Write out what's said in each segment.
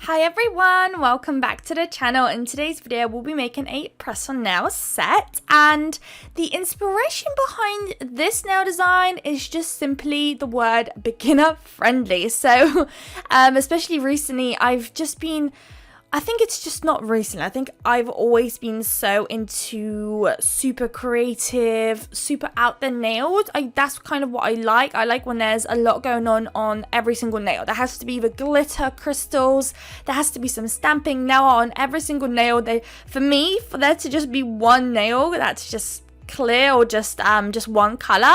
Hi everyone, welcome back to the channel. In today's video we'll be making a press on nail set, and the inspiration behind this nail design is just simply the word beginner friendly. So especially recently I think it's just not recent. I think I've always been so into super creative, super out there nails. That's kind of what I like. I like when there's a lot going on every single nail. There has to be either glitter, crystals, there has to be some stamping nail art on every single nail. For there to just be one nail that's just clear or just one color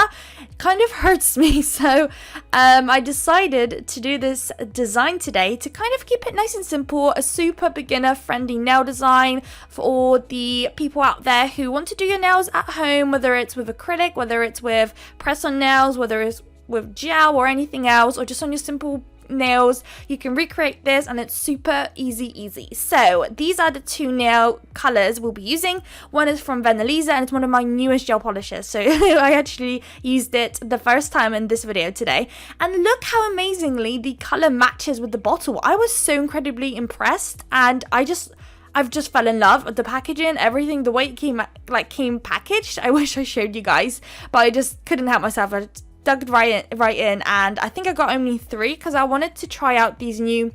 kind of hurts me. So I decided to do this design today to kind of keep it nice and simple, a super beginner friendly nail design for all the people out there who want to do your nails at home, whether it's with acrylic, whether it's with press on nails, whether it's with gel or anything else, or just on your simple nails. You can recreate this and it's super easy. So these are the two nail colors we'll be using. One is from Vanillisa and it's one of my newest gel polishes, so I actually used it the first time in this video today, and look how amazingly the color matches with the bottle. I was so incredibly impressed, and I've just fell in love with the packaging, everything, the way it came packaged. I wish I showed you guys, but I just couldn't help myself. I dug right in, and I think I got only 3 because I wanted to try out these new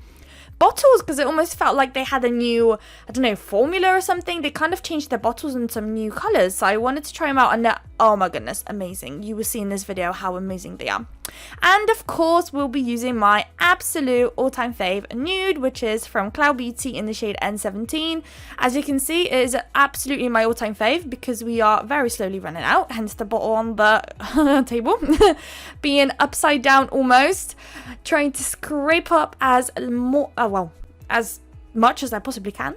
bottles because it almost felt like they had a new, I don't know, formula or something. They kind of changed their bottles in some new colors, so I wanted to try them out, and oh my goodness, amazing. You will see in this video how amazing they are. And of course we'll be using my absolute all-time fave nude, which is from Cloud Beauty in the shade N17. As you can see, it is absolutely my all-time fave because we are very slowly running out, hence the bottle on the table being upside down almost, trying to scrape up as much as I possibly can.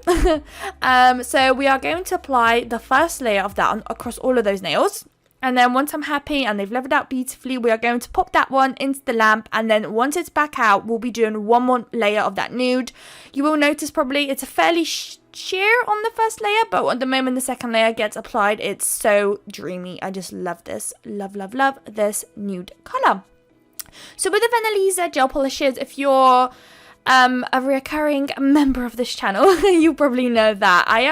So we are going to apply the first layer of that across all of those nails. And then once I'm happy and they've leveled out beautifully, we are going to pop that one into the lamp. And then once it's back out, we'll be doing one more layer of that nude. You will notice probably it's a fairly sheer on the first layer, but at the moment the second layer gets applied, it's so dreamy. I just love this. Love this nude color. So with the Vanillisa gel polishes, if you're a recurring member of this channel, you probably know that I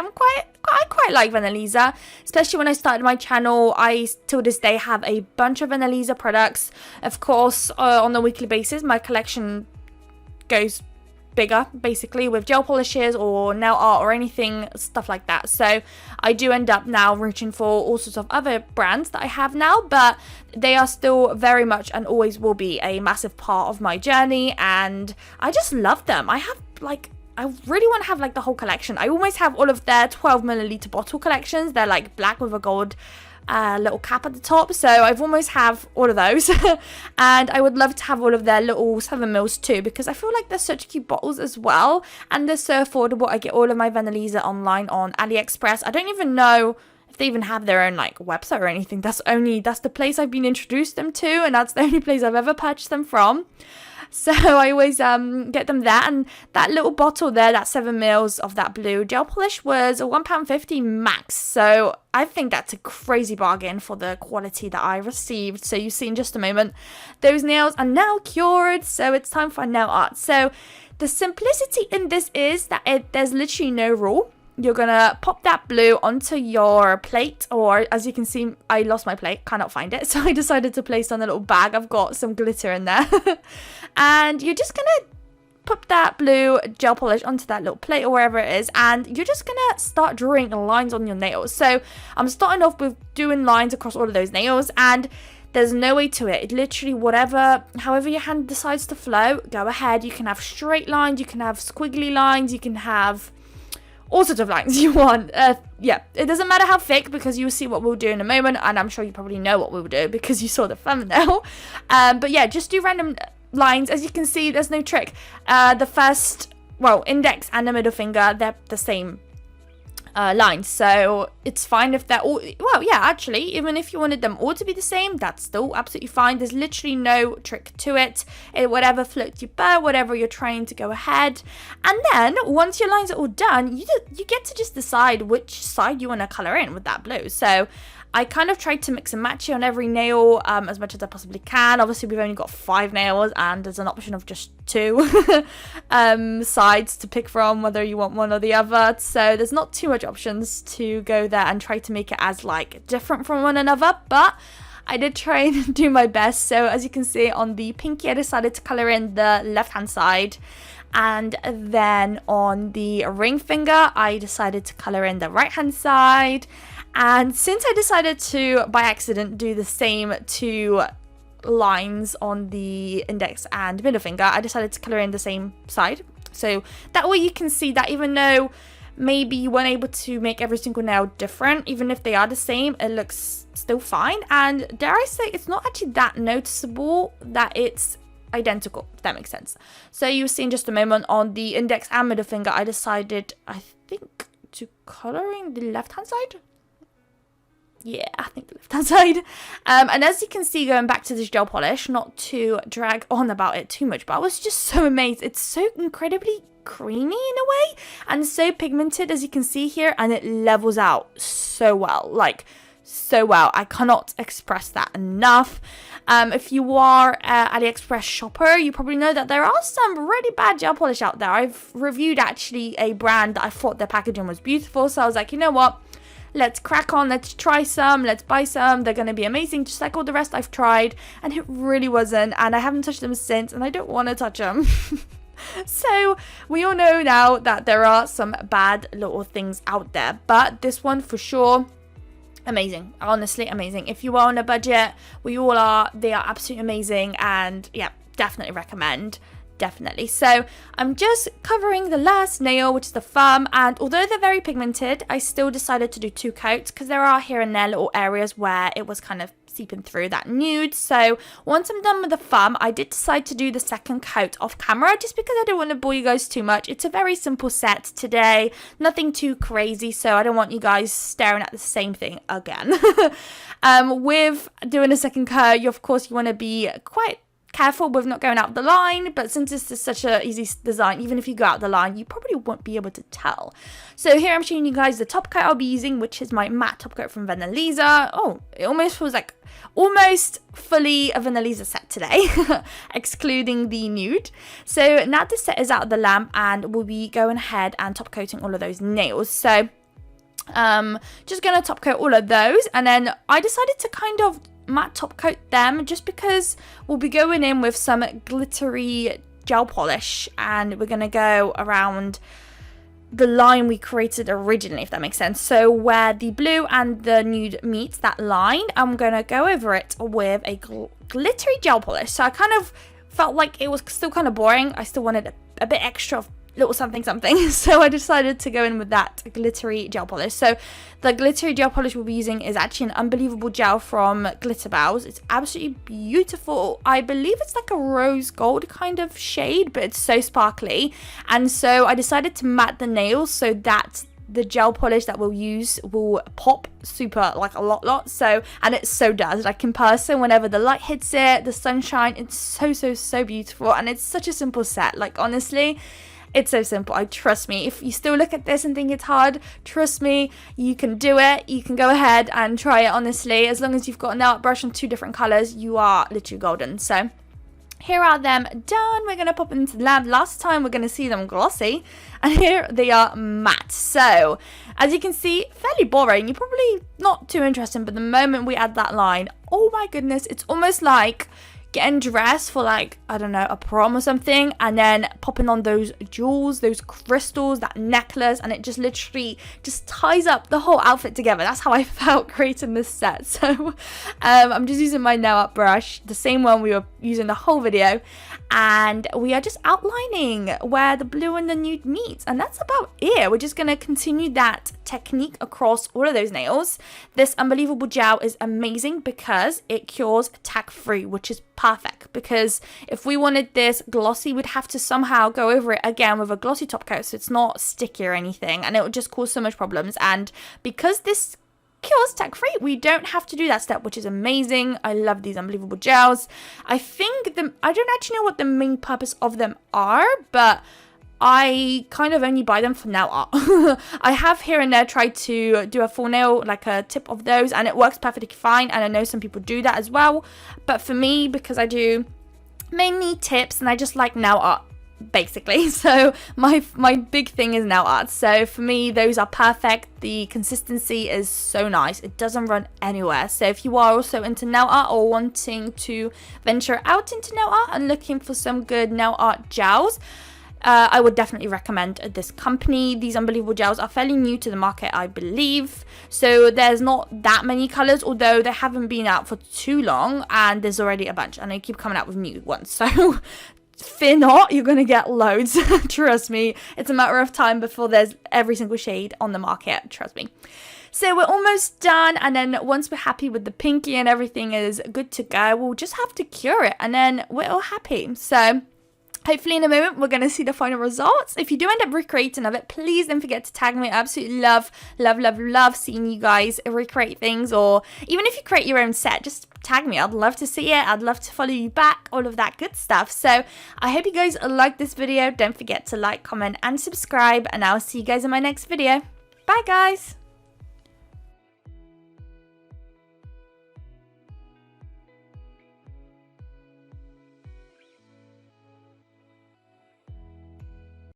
quite like Vanillisa, especially when I started my channel. I till this day have a bunch of Vanillisa products. Of course, on a weekly basis, my collection goes bigger, basically, with gel polishes or nail art or anything, stuff like that. So I do end up now reaching for all sorts of other brands that I have now, but they are still very much and always will be a massive part of my journey, and I just love them. I really want to have like the whole collection. I always have all of their 12ml bottle collections. They're like black with a gold little cap at the top, so I've almost have all of those. And I would love to have all of their little 7ml too, because I feel like they're such cute bottles as well, and they're so affordable. I get all of my Vanillisa online on AliExpress. I don't even know if they even have their own like website or anything. That's the place I've been introduced them to, and that's the only place I've ever purchased them from. So I always get them there. And that little bottle there, that 7ml of that blue gel polish, was £1.50 max. So I think that's a crazy bargain for the quality that I received. So you see in just a moment, those nails are now cured. So it's time for nail art. So the simplicity in this is that there's literally no rule. You're gonna pop that blue onto your plate, or as you can see, I lost my plate, cannot find it, so I decided to place on a little bag. I've got some glitter in there. And you're just gonna pop that blue gel polish onto that little plate or wherever it is, and you're just gonna start drawing lines on your nails. So I'm starting off with doing lines across all of those nails, and there's no way to it. Literally however your hand decides to flow, go ahead. You can have straight lines, you can have squiggly lines, you can have all sorts of lines you want. Yeah, it doesn't matter how thick, because you'll see what we'll do in a moment, and I'm sure you probably know what we'll do because you saw the thumbnail. But yeah, just do random lines. As you can see, there's no trick. The first, index and the middle finger, they're the same lines, so it's fine if they're all, actually, even if you wanted them all to be the same, that's still absolutely fine. There's literally no trick to it. Whatever floats your boat, whatever you're trying to go ahead. And then once your lines are all done, you get to just decide which side you want to color in with that blue. So I kind of tried to mix and match it on every nail as much as I possibly can. Obviously, we've only got 5 nails and there's an option of just 2 sides to pick from, whether you want one or the other. So there's not too much options to go there and try to make it as like different from one another, but I did try and do my best. So as you can see on the pinky, I decided to color in the left hand side, and then on the ring finger I decided to color in the right hand side. And since I decided to by accident do the same 2 lines on the index and middle finger, I decided to color in the same side, so that way you can see that even though maybe you weren't able to make every single nail different, even if they are the same, it looks still fine. And dare I say, it's not actually that noticeable that it's identical, if that makes sense. So you'll see in just a moment on the index and middle finger, I decided, I think, to color in the left hand side. Yeah, I think the left hand side. And as you can see, going back to this gel polish, not to drag on about it too much, but I was just so amazed. It's so incredibly creamy in a way and so pigmented, as you can see here, and it levels out so well, like so well. I cannot express that enough. If you are an AliExpress shopper, you probably know that there are some really bad gel polish out there. I've reviewed actually a brand that I thought their packaging was beautiful, so I was like, you know what, let's crack on, let's try some, let's buy some, they're going to be amazing, just like all the rest I've tried. And it really wasn't, and I haven't touched them since, and I don't want to touch them. So we all know now that there are some bad little things out there, but this one for sure, amazing, honestly amazing. If you are on a budget, we all are, they are absolutely amazing, and yeah, definitely recommend. Definitely. So I'm just covering the last nail, which is the thumb, and although they're very pigmented, I still decided to do 2 coats because there are here and there little areas where it was kind of seeping through that nude. So once I'm done with the thumb, I did decide to do the second coat off camera just because I don't want to bore you guys too much. It's a very simple set today, nothing too crazy, so I don't want you guys staring at the same thing again. With doing a second coat, you want to be quite careful with not going out the line, but since this is such a easy design, even if you go out the line, you probably won't be able to tell. So here I'm showing you guys the top coat I'll be using, which is my matte top coat from Vanalisa. Oh, it almost feels like almost fully a Vanalisa set today, excluding the nude. So now this set is out of the lamp, and we'll be going ahead and top coating all of those nails. So just gonna top coat all of those, and then I decided to kind of matte top coat them just because we'll be going in with some glittery gel polish, and we're gonna go around the line we created originally, if that makes sense. So where the blue and the nude meets that line, I'm gonna go over it with a glittery gel polish. So I kind of felt like it was still kind of boring. I still wanted a bit extra of little something something, so I decided to go in with that glittery gel polish. So the glittery gel polish we'll be using is actually an Unbelievable gel from Glitter Bows. It's absolutely beautiful. I believe it's like a rose gold kind of shade, but it's so sparkly, and so I decided to matte the nails so that the gel polish that we'll use will pop super, like a lot. So, and it so does, like in person, whenever the light hits it, the sunshine, it's so beautiful. And it's such a simple set, like honestly, it's so simple. Trust me, if you still look at this and think it's hard, trust me, you can do it. You can go ahead and try it, honestly. As long as you've got a nail art brush in 2 different colors, you are literally golden. So here are them done. We're going to pop into the lamp. Last time we're going to see them glossy, and here they are matte. So as you can see, fairly boring. You're probably not too interested, but the moment we add that line, oh my goodness, it's almost like getting dressed for, like, I don't know, a prom or something, and then popping on those jewels, those crystals, that necklace, and it just literally just ties up the whole outfit together. That's how I felt creating this set. So I'm just using my nail art brush, the same one we were using the whole video, and we are just outlining where the blue and the nude meet, and that's about it. We're just going to continue that technique across all of those nails. This Unbelievable gel is amazing because it cures tack free, which is perfect, because if we wanted this glossy, we'd have to somehow go over it again with a glossy top coat so it's not sticky or anything, and it would just cause so much problems. And because this cures tack free, we don't have to do that step, which is amazing. I love these Unbelievable gels. I don't actually know what the main purpose of them are, but I kind of only buy them for nail art. I have here and there tried to do a full nail, like a tip of those, and it works perfectly fine, and I know some people do that as well. But for me, because I do mainly tips and I just like nail art basically, so my big thing is nail art. So for me, those are perfect. The consistency is so nice, it doesn't run anywhere. So if you are also into nail art or wanting to venture out into nail art and looking for some good nail art gels, I would definitely recommend this company. These Unbelievable gels are fairly new to the market, I believe, so there's not that many colors, although they haven't been out for too long, and there's already a bunch and they keep coming out with new ones, so fear not, you're gonna get loads. Trust me, it's a matter of time before there's every single shade on the market, trust me. So we're almost done, and then once we're happy with the pinky and everything is good to go, we'll just have to cure it and then we're all happy. So hopefully in a moment we're going to see the final results. If you do end up recreating of it, please don't forget to tag me. I absolutely love seeing you guys recreate things, or even if you create your own set, just tag me. I'd love to see it. I'd love to follow you back, all of that good stuff. So I hope you guys like this video. Don't forget to like, comment and subscribe, and I'll see you guys in my next video. Bye guys.